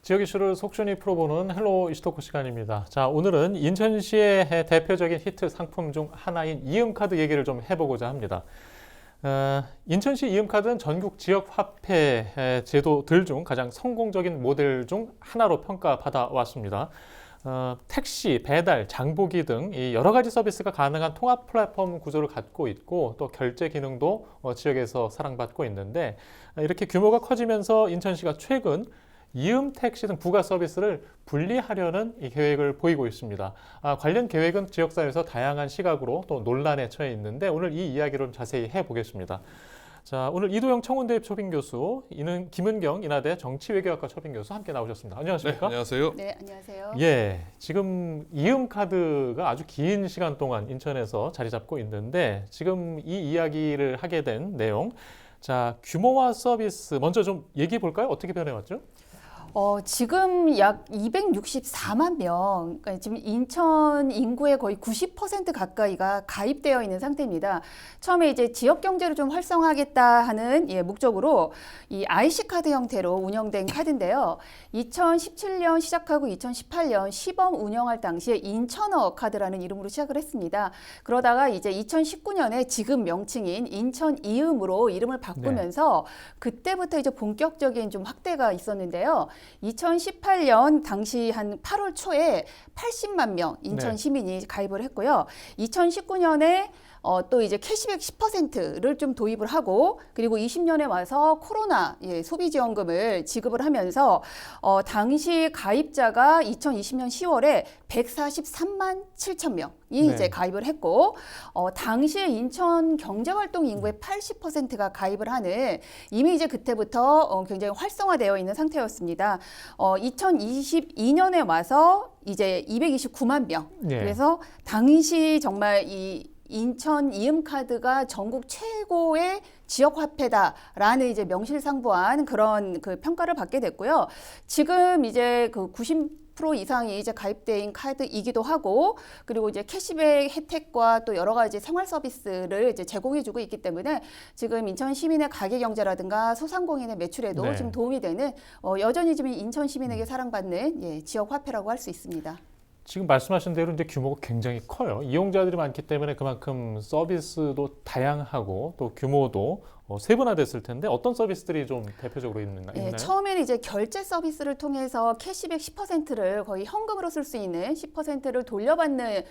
지역 이슈를 속순위 풀어보는 헬로 이슈토크 시간입니다. 자, 오늘은 인천시의 대표적인 히트 상품 중 하나인 이음카드 얘기를 좀 해보고자 합니다. 인천시 이음카드는 전국 지역 화폐 제도들 중 가장 성공적인 모델 중 하나로 평가받아 왔습니다. 택시, 배달, 장보기 등 여러 가지 서비스가 가능한 통합 플랫폼 구조를 갖고 있고 또 결제 기능도 지역에서 사랑받고 있는데 이렇게 규모가 커지면서 인천시가 최근 이음 택시 등 부가 서비스를 분리하려는 이 계획을 보이고 있습니다. 관련 계획은 지역사회에서 다양한 시각으로 또 논란에 처해 있는데 오늘 이 이야기를 좀 자세히 해보겠습니다. 자, 오늘 이도영 청운대입 초빙교수, 김은경 인하대 정치외교학과 초빙교수 함께 나오셨습니다. 안녕하십니까? 네, 안녕하세요. 네, 안녕하세요. 예, 지금 이음카드가 아주 긴 시간 동안 인천에서 자리 잡고 있는데 지금 이 이야기를 하게 된 내용, 자, 규모와 서비스 먼저 좀 얘기해 볼까요? 어떻게 변해왔죠? 지금 약 264만 명, 그러니까 지금 인천 인구의 거의 90% 가까이가 가입되어 있는 상태입니다. 처음에 이제 지역 경제를 좀 활성화하겠다 하는 목적으로 이 IC 카드 형태로 운영된 카드인데요. 2017년 시작하고 2018년 시범 운영할 당시에 인천어 카드라는 이름으로 시작을 했습니다. 그러다가 이제 2019년에 지금 명칭인 인천 이음으로 이름을 바꾸면서 그때부터 이제 본격적인 좀 확대가 있었는데요. 2018년 당시 한 8월 초에 80만 명 인천 시민이 가입을 했고요. 2019년에 또 이제 캐시백 10%를 좀 도입을 하고 그리고 20년에 와서 코로나 소비지원금을 지급을 하면서 당시 가입자가 2020년 10월에 143만 7천 명이 이제 가입을 했고 당시에 인천 경제활동 인구의 80%가 가입을 하는 이미 이제 그때부터 굉장히 활성화되어 있는 상태였습니다. 2022년에 와서 이제 229만 명. 그래서 당시 정말 이 인천 이음카드가 전국 최고의 지역화폐다라는 이제 명실상부한 그런 그 평가를 받게 됐고요. 지금 이제 그 90% 이상이 이제 가입된 카드이기도 하고 그리고 이제 캐시백 혜택과 또 여러 가지 생활 서비스를 이제 제공해주고 있기 때문에 지금 인천 시민의 가계 경제라든가 소상공인의 매출에도 지금 도움이 되는 여전히 지금 인천 시민에게 사랑받는 지역 화폐라고 할 수 있습니다. 지금 말씀하신 대로 이제 규모가 굉장히 커요. 이용자들이 많기 때문에 그만큼 서비스도 다양하고 또 규모도 세분화됐을 텐데 어떤 서비스들이 좀 대표적으로 있나요? 처음에는 이제 결제 서비스를 통해서 캐시백 10%를 거의 현금으로 쓸 수 있는 10%를 돌려받는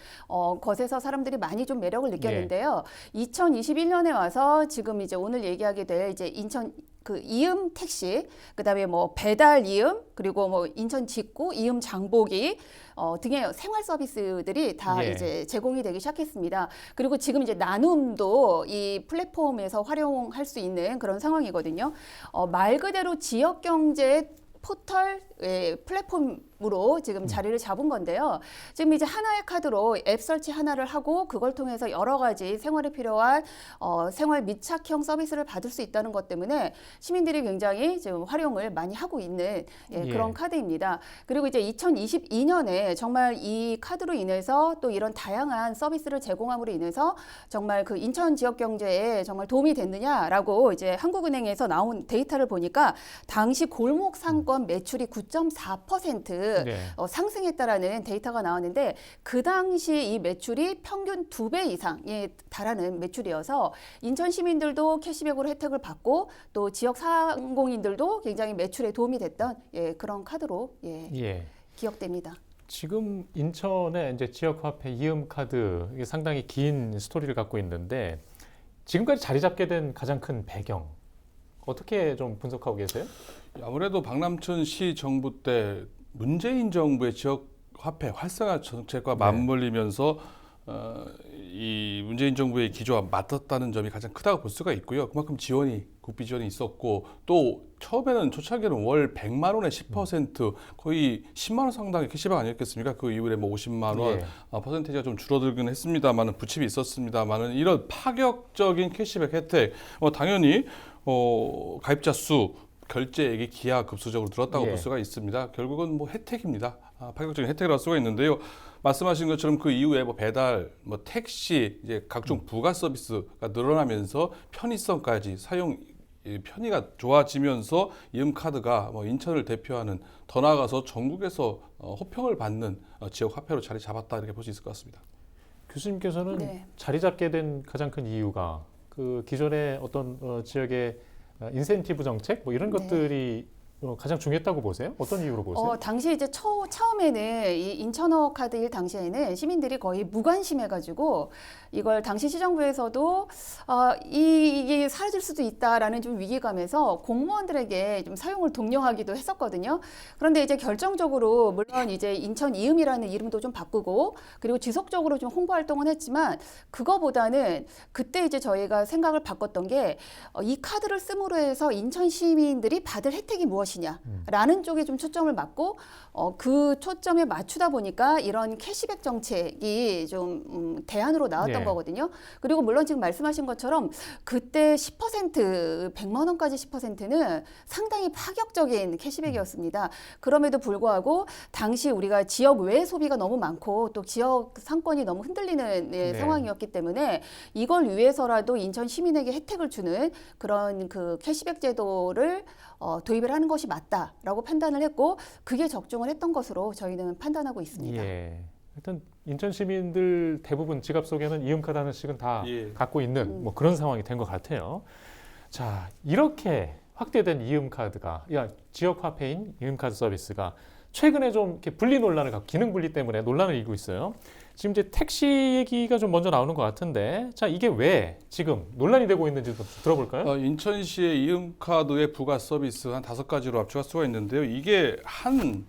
것에서 사람들이 많이 좀 매력을 느꼈는데요. 2021년에 와서 지금 이제 오늘 얘기하게 될 이제 인천 그 이음 택시, 그다음에 뭐 배달 이음, 그리고 뭐 인천 직구, 이음 장보기 등의 생활 서비스들이 다 이제 제공이 되기 시작했습니다. 그리고 지금 이제 나눔도 이 플랫폼에서 활용할 수 있는 그런 상황이거든요. 말 그대로 지역 경제 포털 플랫폼으로 지금 자리를 잡은 건데요. 지금 이제 하나의 카드로 앱 설치 하나를 하고 그걸 통해서 여러 가지 생활에 필요한 생활 밀착형 서비스를 받을 수 있다는 것 때문에 시민들이 굉장히 지금 활용을 많이 하고 있는 그런 카드입니다. 그리고 이제 2022년에 정말 이 카드로 인해서 또 이런 다양한 서비스를 제공함으로 인해서 정말 그 인천 지역 경제에 정말 도움이 됐느냐라고 이제 한국은행에서 나온 데이터를 보니까 당시 골목 상권 매출이 9.4% 상승했다라는 데이터가 나왔는데 그 당시 이 매출이 평균 2배 이상에 달하는 매출이어서 인천 시민들도 캐시백으로 혜택을 받고 또 지역 상공인들도 굉장히 매출에 도움이 됐던 그런 카드로 기억됩니다. 지금 인천의 이제 지역화폐 이음카드 이게 상당히 긴 스토리를 갖고 있는데 지금까지 자리 잡게 된 가장 큰 배경 어떻게 좀 분석하고 계세요? 아무래도 박남춘 시 정부 때 문재인 정부의 지역 화폐 활성화 정책과 맞물리면서 이 문재인 정부의 기조와 맞섰다는 점이 가장 크다고 볼 수가 있고요. 그만큼 국비 지원이 있었고 또 처음에는 초창기에는 월 100만 원에 10% 거의 10만 원 상당의 캐시백 아니었겠습니까? 그 이후에 뭐 50만 원 퍼센테이지가 좀 줄어들긴 했습니다만은 부침이 있었습니다만은 이런 파격적인 캐시백 혜택 당연히 가입자 수 결제액이 기하급수적으로 늘었다고 볼 수가 있습니다. 결국은 뭐 혜택입니다. 파격적인 혜택이라고 할 수가 있는데요. 말씀하신 것처럼 그 이후에 뭐 배달, 뭐 택시, 이제 각종 부가 서비스가 늘어나면서 편의성까지 사용 이 편의가 좋아지면서 이음카드가 뭐 인천을 대표하는 더 나아가서 전국에서 호평을 받는 지역 화폐로 자리 잡았다 이렇게 볼 수 있을 것 같습니다. 교수님께서는 네. 자리 잡게 된 가장 큰 이유가 그 기존의 어떤 지역의 인센티브 정책 뭐 이런 네. 것들이 가장 중요했다고 보세요? 어떤 이유로 보세요? 당시 이제 처음에는 이 인천어 카드 일 당시에는 시민들이 거의 무관심해가지고 이걸 당시 시정부에서도 이게 사라질 수도 있다라는 좀 위기감에서 공무원들에게 좀 사용을 독려하기도 했었거든요. 그런데 이제 결정적으로 물론 이제 인천 이음이라는 이름도 좀 바꾸고 그리고 지속적으로 좀 홍보 활동은 했지만 그거보다는 그때 이제 저희가 생각을 바꿨던 게 이 카드를 씀으로 해서 인천 시민들이 받을 혜택이 무엇이냐라는 쪽에 좀 초점을 맞고 그 초점에 맞추다 보니까 이런 캐시백 정책이 좀 대안으로 나왔던 네. 거거든요. 그리고 물론 지금 말씀하신 것처럼 그때 10% 100만 원까지 10%는 상당히 파격적인 캐시백이었습니다. 그럼에도 불구하고 당시 우리가 지역 외 소비가 너무 많고 또 지역 상권이 너무 흔들리는 네. 상황이었기 때문에 이걸 위해서라도 인천 시민에게 혜택을 주는 그런 그 캐시백 제도를 도입을 하는 것이 맞다라고 판단을 했고 그게 적중을 했던 것으로 저희는 판단하고 있습니다. 예. 하여튼 인천 시민들 대부분 지갑 속에는 이음카드 하나씩은 다 예. 갖고 있는 뭐 그런 상황이 된 것 같아요. 자, 이렇게 확대된 이음카드가 지역 화폐인 이음카드 서비스가 최근에 좀 이렇게 분리 논란을 갖고 기능 분리 때문에 논란을 일고 있어요. 지금 이제 택시 얘기가 좀 먼저 나오는 것 같은데, 자 이게 왜 지금 논란이 되고 있는지 좀 들어볼까요? 인천시의 이음카드의 부가 서비스 한 5가지로 압축할 수가 있는데요. 이게 한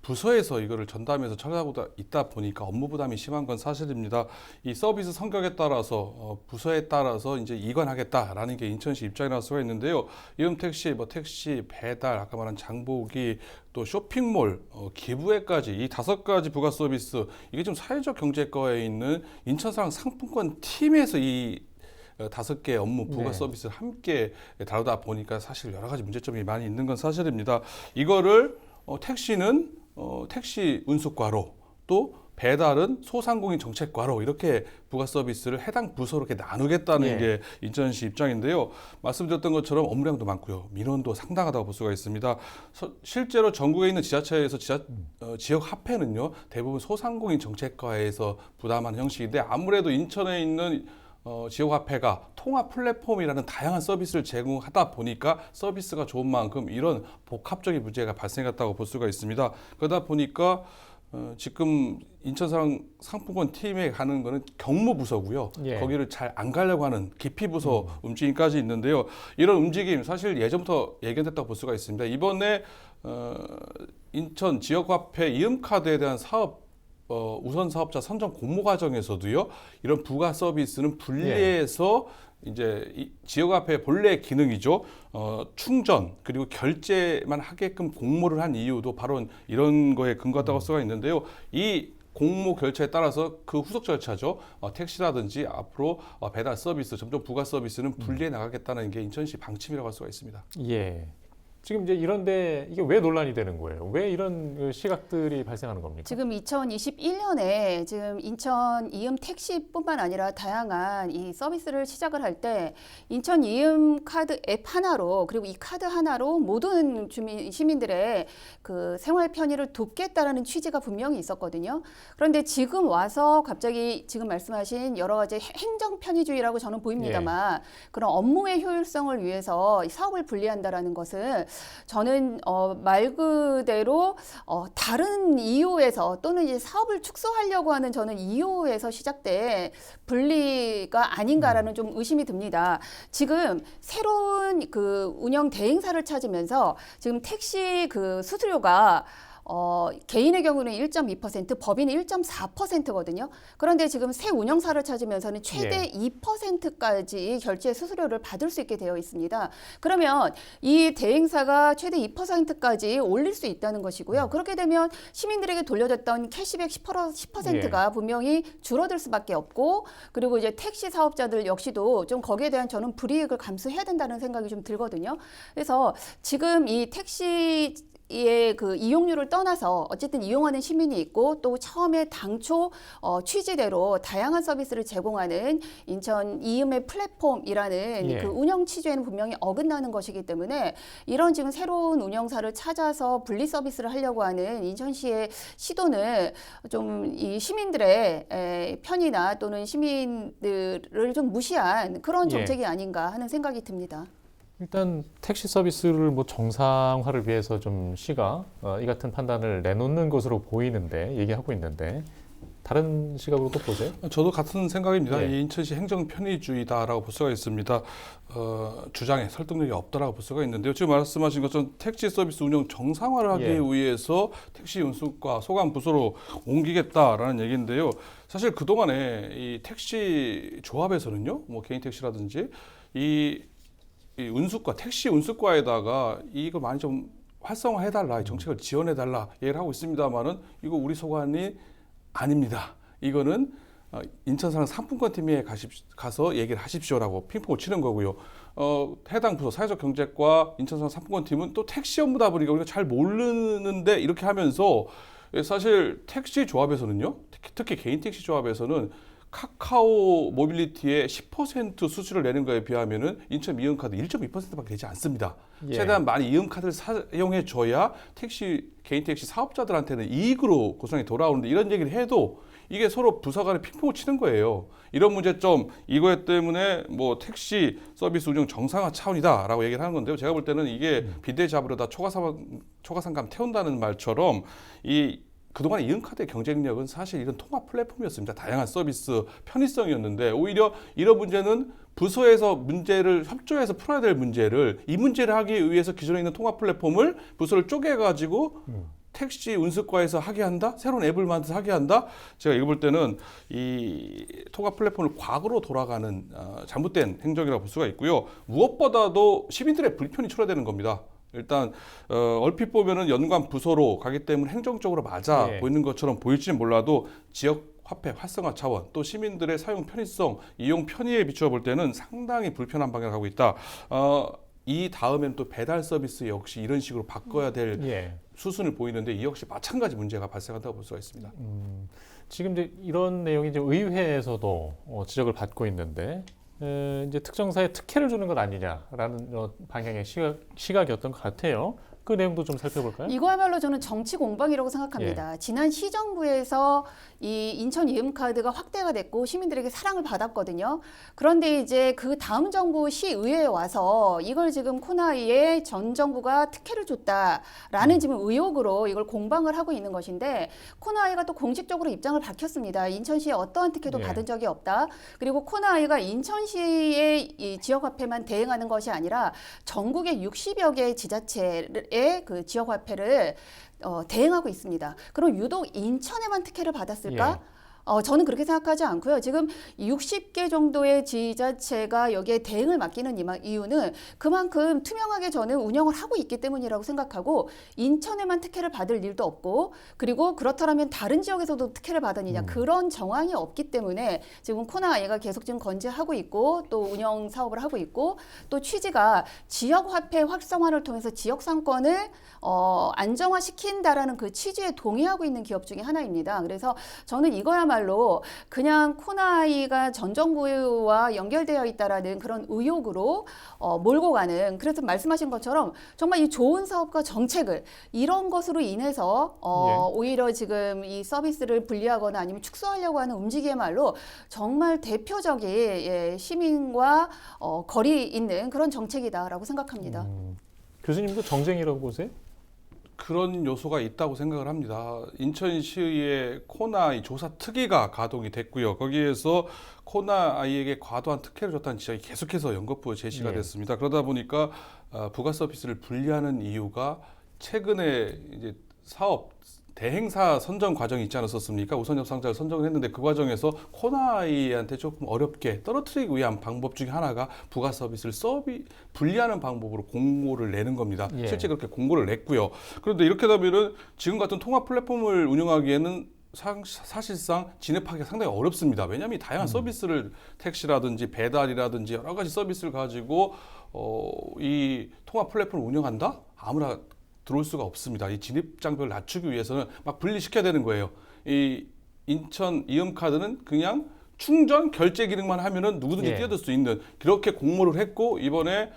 부서에서 이거를 전담해서 처리하고 있다 보니까 업무 부담이 심한 건 사실입니다. 이 서비스 성격에 따라서 부서에 따라서 이제 이관하겠다라는 게 인천시 입장이 나올 수가 있는데요. 이음 택시, 택시 배달, 아까 말한 장보기, 또 쇼핑몰, 기부회까지 이 5가지 부가 서비스 이게 좀 사회적 경제과에 있는 인천상 상품권 팀에서 이 5개 업무 부가 네. 서비스를 함께 다루다 보니까 사실 여러 가지 문제점이 많이 있는 건 사실입니다. 이거를 택시는 택시 운수과로 또 배달은 소상공인 정책과로 이렇게 부가 서비스를 해당 부서로 이렇게 나누겠다는 예. 게 인천시 입장인데요. 말씀드렸던 것처럼 업무량도 많고요. 민원도 상당하다고 볼 수가 있습니다. 실제로 전국에 있는 지자체에서 지역 화폐는요. 대부분 소상공인 정책과에서 부담하는 형식인데 아무래도 인천에 있는 지역 화폐가 통합 플랫폼이라는 다양한 서비스를 제공하다 보니까 서비스가 좋은 만큼 이런 복합적인 문제가 발생했다고 볼 수가 있습니다. 그러다 보니까 지금 인천상 상품권 팀에 가는 거는 경무부서고요. 예. 거기를 잘 안 가려고 하는 기피부서 움직임까지 있는데요. 이런 움직임 사실 예전부터 예견됐다고 볼 수가 있습니다. 이번에 인천 지역화폐 이음카드에 대한 사업 우선 사업자 선정 공모 과정에서도요. 이런 부가 서비스는 분리해서 이제 이 지역화폐 본래 기능이죠. 충전 그리고 결제만 하게끔 공모를 한 이유도 바로 이런 거에 근거하다고 할 수가 있는데요. 이 공모 결제에 따라서 그 후속 절차죠. 택시라든지 앞으로 배달 서비스, 점점 부가 서비스는 분리해 나가겠다는 게 인천시 방침이라고 할 수가 있습니다. 예. 지금 이제 이런데 이게 왜 논란이 되는 거예요? 왜 이런 시각들이 발생하는 겁니까? 지금 2021년에 지금 인천 이음 택시뿐만 아니라 다양한 이 서비스를 시작을 할 때 인천 이음 카드 앱 하나로 그리고 이 카드 하나로 모든 시민들의 그 생활 편의를 돕겠다라는 취지가 분명히 있었거든요. 그런데 지금 와서 갑자기 지금 말씀하신 여러 가지 행정 편의주의라고 저는 보입니다만 그런 업무의 효율성을 위해서 사업을 분리한다라는 것은 저는 말 그대로 다른 이유에서 또는 이제 사업을 축소하려고 하는 저는 이유에서 시작된 분리가 아닌가라는 좀 의심이 듭니다. 지금 새로운 그 운영 대행사를 찾으면서 지금 택시 그 수수료가 개인의 경우는 1.2%, 법인은 1.4%거든요. 그런데 지금 새 운영사를 찾으면서는 최대 2%까지 결제 수수료를 받을 수 있게 되어 있습니다. 그러면 이 대행사가 최대 2%까지 올릴 수 있다는 것이고요. 그렇게 되면 시민들에게 돌려줬던 캐시백 10%가 분명히 줄어들 수밖에 없고 그리고 이제 택시 사업자들 역시도 좀 거기에 대한 저는 불이익을 감수해야 된다는 생각이 좀 들거든요. 그래서 지금 이 택시 의 그 이용률을 떠나서 어쨌든 이용하는 시민이 있고 또 처음에 당초 취지대로 다양한 서비스를 제공하는 인천 이음의 플랫폼이라는 예. 그 운영 취지에는 분명히 어긋나는 것이기 때문에 이런 지금 새로운 운영사를 찾아서 분리 서비스를 하려고 하는 인천시의 시도는 좀 이 시민들의 편이나 또는 시민들을 좀 무시한 그런 예. 정책이 아닌가 하는 생각이 듭니다. 일단 택시 서비스를 뭐 정상화를 위해서 좀 시가 이 같은 판단을 내놓는 것으로 보이는데 얘기하고 있는데 다른 시각으로도 보세요? 저도 같은 생각입니다. 예. 이 인천시 행정 편의주의다라고 볼 수가 있습니다. 주장에 설득력이 없다라고 볼 수가 있는데요. 지금 말씀하신 것처럼 택시 서비스 운영 정상화를 하기 예. 위해서 택시 운수과 소관 부서로 옮기겠다라는 얘기인데요. 사실 그 동안에 이 택시 조합에서는요, 뭐 개인 택시라든지 이 운수과 택시 운수과에다가 이걸 많이 좀 활성화해달라, 이 정책을 지원해달라 얘기를 하고 있습니다만은 이거 우리 소관이 아닙니다. 이거는 인천사랑 상품권팀에 가서 얘기를 하십시오라고 핑퐁을 치는 거고요. 해당 부서 사회적 경제과 인천사랑 상품권팀은 또 택시 업무다 보니까 우리가 잘 모르는데 이렇게 하면서 사실 택시 조합에서는요, 특히 개인 택시 조합에서는 카카오 모빌리티의 10% 수수료를 내는 거에 비하면은 인천 이음카드 1.2%밖에 되지 않습니다. 예. 최대한 많이 이음카드를 사용해 줘야 개인 택시 사업자들한테는 이익으로 구성이 돌아오는데 이런 얘기를 해도 이게 서로 부서 간에 핑퐁을 치는 거예요. 이런 문제점 이거 때문에 뭐 택시 서비스 운영 정상화 차원이다라고 얘기를 하는 건데요. 제가 볼 때는 이게 비대 잡으려다 초가상감 태운다는 말처럼 그동안 이음카드의 경쟁력은 사실 이런 통합 플랫폼이었습니다. 다양한 서비스, 편의성이었는데 오히려 이런 문제는 부서에서 문제를 협조해서 풀어야 될 문제를 이 문제를 하기 위해서 기존에 있는 통합 플랫폼을 부서를 쪼개가지고 택시 운수과에서 하게 한다? 새로운 앱을 만들어서 하게 한다? 제가 이거 볼 때는 이 통합 플랫폼을 과거로 돌아가는 잘못된 행정이라고 볼 수가 있고요. 무엇보다도 시민들의 불편이 초래되는 겁니다. 일단 얼핏 보면은 연관 부서로 가기 때문에 행정적으로 맞아 예. 보이는 것처럼 보일지는 몰라도 지역 화폐 활성화 차원 또 시민들의 사용 편의성, 이용 편의에 비추어 볼 때는 상당히 불편한 방향을 가고 있다. 이 다음엔 또 배달 서비스 역시 이런 식으로 바꿔야 될 예. 수순을 보이는데 이 역시 마찬가지 문제가 발생한다고 볼 수가 있습니다. 지금 이제 이런 내용이 이제 의회에서도 지적을 받고 있는데 이제 특정사에 특혜를 주는 것 아니냐라는 방향의 시각이었던 것 같아요. 그 내용도 좀 살펴볼까요? 이거야말로 저는 정치 공방이라고 생각합니다. 지난 시정부에서 이 인천 이음카드가 확대가 됐고 시민들에게 사랑을 받았거든요. 그런데 이제 그 다음 정부 시의회에 와서 이걸 지금 코나이에 전 정부가 특혜를 줬다라는 지금 의혹으로 이걸 공방을 하고 있는 것인데 코나이가 또 공식적으로 입장을 밝혔습니다. 인천시에 어떠한 특혜도 예. 받은 적이 없다. 그리고 코나이가 인천시의 이 지역화폐만 대행하는 것이 아니라 전국의 60여 개의 지자체의 그 지역화폐를 대행하고 있습니다. 그럼 유독 인천에만 특혜를 받았을까? 저는 그렇게 생각하지 않고요. 지금 60개 정도의 지자체가 여기에 대응을 맡기는 이유는 그만큼 투명하게 저는 운영을 하고 있기 때문이라고 생각하고 인천에만 특혜를 받을 일도 없고 그리고 그렇다면 다른 지역에서도 특혜를 받으느냐 그런 정황이 없기 때문에 지금 코나이가 계속 지금 건재하고 있고 또 운영 사업을 하고 있고 또 취지가 지역화폐 활성화를 통해서 지역 상권을 안정화시킨다라는 그 취지에 동의하고 있는 기업 중에 하나입니다. 그래서 저는 이거야말로 그냥 코나이가 전 정부와 연결되어 있다라는 그런 의혹으로 몰고 가는 그래서 말씀하신 것처럼 정말 이 좋은 사업과 정책을 이런 것으로 인해서 오히려 지금 이 서비스를 분리하거나 아니면 축소하려고 하는 움직임이야말로 정말 대표적인 시민과 거리 있는 그런 정책이다라고 생각합니다. 교수님도 정쟁이라고 보세요? 그런 요소가 있다고 생각을 합니다. 인천시의 코나이 조사 특위가 가동이 됐고요. 거기에서 코나이에게 과도한 특혜를 줬다는 지적이 계속해서 연거푸 제시가 됐습니다. 그러다 보니까 부가 서비스를 분리하는 이유가 최근에 이제 사업 대행사 선정 과정이 있지 않았었습니까? 우선 협상자를 선정을 했는데 그 과정에서 코나이한테 조금 어렵게 떨어뜨리기 위한 방법 중에 하나가 부가 서비스를 분리하는 방법으로 공고를 내는 겁니다. 예. 실제 그렇게 공고를 냈고요. 그런데 이렇게 되면은 지금 같은 통합 플랫폼을 운영하기에는 사실상 진입하기가 상당히 어렵습니다. 왜냐하면 다양한 서비스를 택시라든지 배달이라든지 여러 가지 서비스를 가지고 이 통합 플랫폼을 운영한다? 아무나 들어올 수가 없습니다. 이 진입 장벽을 낮추기 위해서는 막 분리시켜야 되는 거예요. 이 인천 이음카드는 그냥 충전 결제 기능만 하면은 누구든지 예. 뛰어들 수 있는 그렇게 공모를 했고 이번에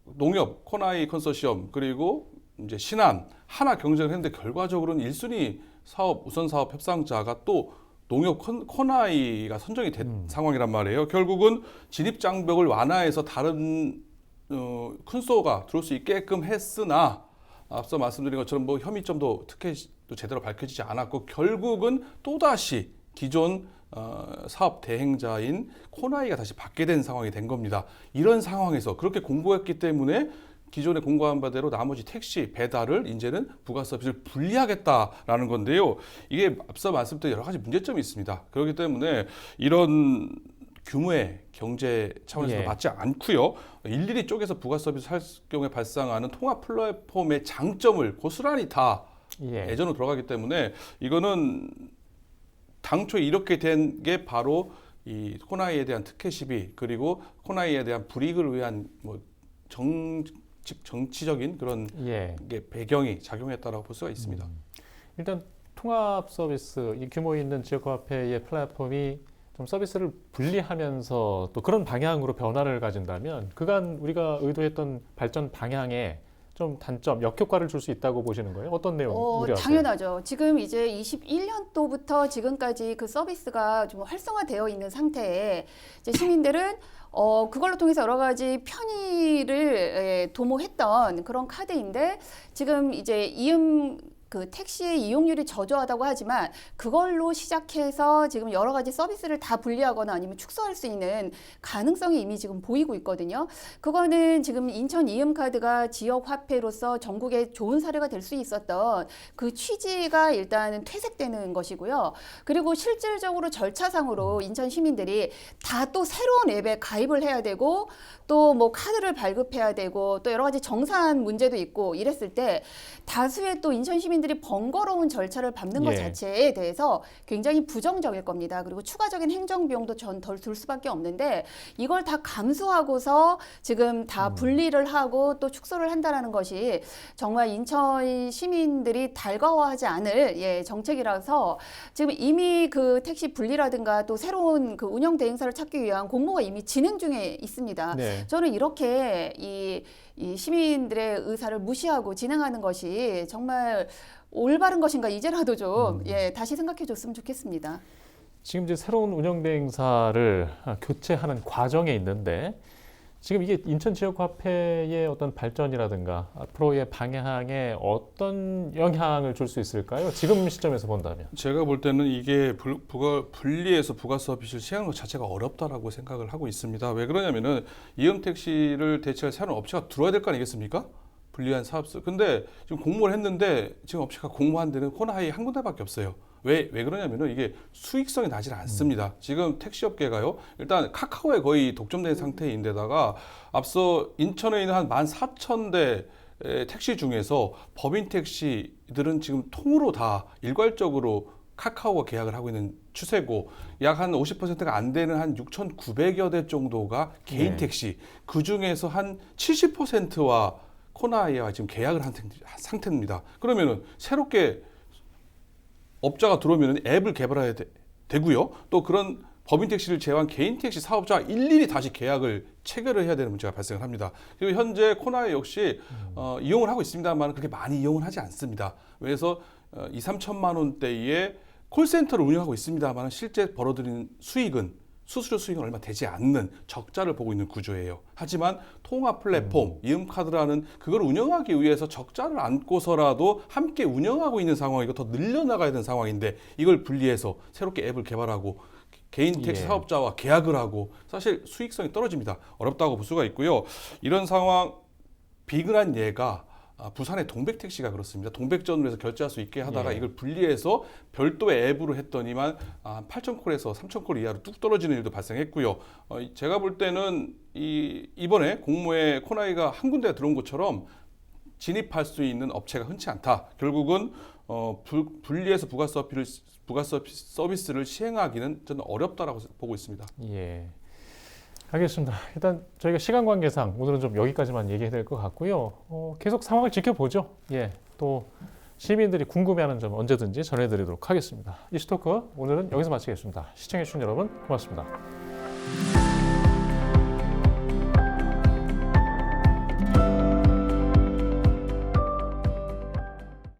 농협 코나이 컨소시엄 그리고 이제 신한 하나 경쟁을 했는데 결과적으로는 1순위 사업 우선 사업 협상자가 또 농협 코나이가 선정이 된 상황이란 말이에요. 결국은 진입 장벽을 완화해서 다른 큰소가 들어올 수 있게끔 했으나 앞서 말씀드린 것처럼 뭐 혐의점도 특혜도 제대로 밝혀지지 않았고 결국은 또다시 기존 사업 대행자인 코나이가 다시 받게 된 상황이 된 겁니다. 이런 상황에서 그렇게 공고했기 때문에 기존에 공고한 바대로 나머지 택시 배달을 이제는 부가 서비스를 분리하겠다라는 건데요. 이게 앞서 말씀드린 여러 가지 문제점이 있습니다. 그렇기 때문에 이런 규모의 경제 차원에서 예. 맞지 않고요. 일일이 쪼개서 부가 서비스 할 경우에 발생하는 통합 플랫폼의 장점을 고스란히 다 예. 예전으로 돌아가기 때문에 이거는 당초 이렇게 된 게 바로 이 코나이에 대한 특혜 시비 그리고 코나이에 대한 불이익을 위한 뭐 정치적인 그런 예. 게 배경이 작용했다라고 볼 수가 있습니다. 일단 통합 서비스, 이 규모 있는 지역화폐의 플랫폼이 좀 서비스를 분리하면서 또 그런 방향으로 변화를 가진다면 그간 우리가 의도했던 발전 방향에 좀 단점, 역효과를 줄 수 있다고 보시는 거예요? 어떤 내용 우려하세요? 당연하죠. 지금 이제 21년도부터 지금까지 그 서비스가 좀 활성화되어 있는 상태에 이제 시민들은 그걸로 통해서 여러 가지 편의를 도모했던 그런 카드인데 지금 이제 그 택시의 이용률이 저조하다고 하지만 그걸로 시작해서 지금 여러 가지 서비스를 다 분리하거나 아니면 축소할 수 있는 가능성이 이미 지금 보이고 있거든요. 그거는 지금 인천 이음카드가 지역 화폐로서 전국에 좋은 사례가 될 수 있었던 그 취지가 일단은 퇴색되는 것이고요. 그리고 실질적으로 절차상으로 인천 시민들이 다 또 새로운 앱에 가입을 해야 되고 또 뭐 카드를 발급해야 되고 또 여러 가지 정산 문제도 있고 이랬을 때 다수의 또 인천 시민들이 번거로운 절차를 밟는 것 예. 자체에 대해서 굉장히 부정적일 겁니다. 그리고 추가적인 행정 비용도 전 덜 들 수밖에 없는데 이걸 다 감수하고서 지금 다 분리를 하고 또 축소를 한다라는 것이 정말 인천 시민들이 달가워하지 않을 정책이라서 지금 이미 그 택시 분리라든가 또 새로운 그 운영 대행사를 찾기 위한 공모가 이미 진행 중에 있습니다. 네. 저는 이렇게 이 시민들의 의사를 무시하고 진행하는 것이 정말 올바른 것인가 이제라도 좀 다시 생각해 줬으면 좋겠습니다. 지금 이제 새로운 운영 대행사를 교체하는 과정에 있는데 지금 이게 인천 지역 화폐의 어떤 발전이라든가 앞으로의 방향에 어떤 영향을 줄 수 있을까요? 지금 시점에서 본다면. 제가 볼 때는 이게 분리해서 부가 서비스를 시행하는 것 자체가 어렵다라고 생각을 하고 있습니다. 왜 그러냐면은 이음 택시를 대체할 새로운 업체가 들어와야 될 거 아니겠습니까? 분리한 사업소. 근데 지금 공모를 했는데 지금 업체가 공모한 데는 코나이 한 군데밖에 없어요. 왜 그러냐면은 이게 수익성이 나질 않습니다. 지금 택시업계가요. 일단 카카오에 거의 독점된 상태인데다가 앞서 인천에 있는 한 14,000대 택시 중에서 법인 택시들은 지금 통으로 다 일괄적으로 카카오가 계약을 하고 있는 추세고 약 한 50%가 안 되는 한 6,900여 대 정도가 개인 네. 택시 그 중에서 한 70%와 코나이와 지금 계약을 한 상태입니다. 그러면은 새롭게 업자가 들어오면 앱을 개발해야 되고요. 또 그런 법인 택시를 제외한 개인 택시 사업자와 일일이 다시 계약을 체결을 해야 되는 문제가 발생을 합니다. 그리고 현재 코나이 역시 이용을 하고 있습니다만 그렇게 많이 이용을 하지 않습니다. 그래서 2, 3천만 원대의 콜센터를 운영하고 있습니다만 실제 벌어들이는 수익은 수수료 수익은 얼마 되지 않는 적자를 보고 있는 구조예요. 하지만 통합 플랫폼, 이음카드라는 그걸 운영하기 위해서 적자를 안고서라도 함께 운영하고 있는 상황이고 더 늘려나가야 되는 상황인데 이걸 분리해서 새롭게 앱을 개발하고 개인 택시 사업자와 계약을 하고 사실 수익성이 떨어집니다. 어렵다고 볼 수가 있고요. 이런 상황 비근한 예가 부산의 동백택시가 그렇습니다. 동백전으로 해서 결제할 수 있게 하다가 이걸 분리해서 별도의 앱으로 했더니만 8,000콜에서 3,000콜 이하로 뚝 떨어지는 일도 발생했고요. 제가 볼 때는 이번에 공모에 코나이가 한 군데 들어온 것처럼 진입할 수 있는 업체가 흔치 않다. 결국은 분리해서 부가 서비스를 시행하기는 저는 어렵다라고 보고 있습니다. 예. 알겠습니다. 일단 저희가 시간 관계상 오늘은 좀 여기까지만 얘기해야 될 것 같고요. 계속 상황을 지켜보죠. 예, 또 시민들이 궁금해하는 점 언제든지 전해드리도록 하겠습니다. 이슈토크 오늘은 여기서 마치겠습니다. 시청해주신 여러분 고맙습니다.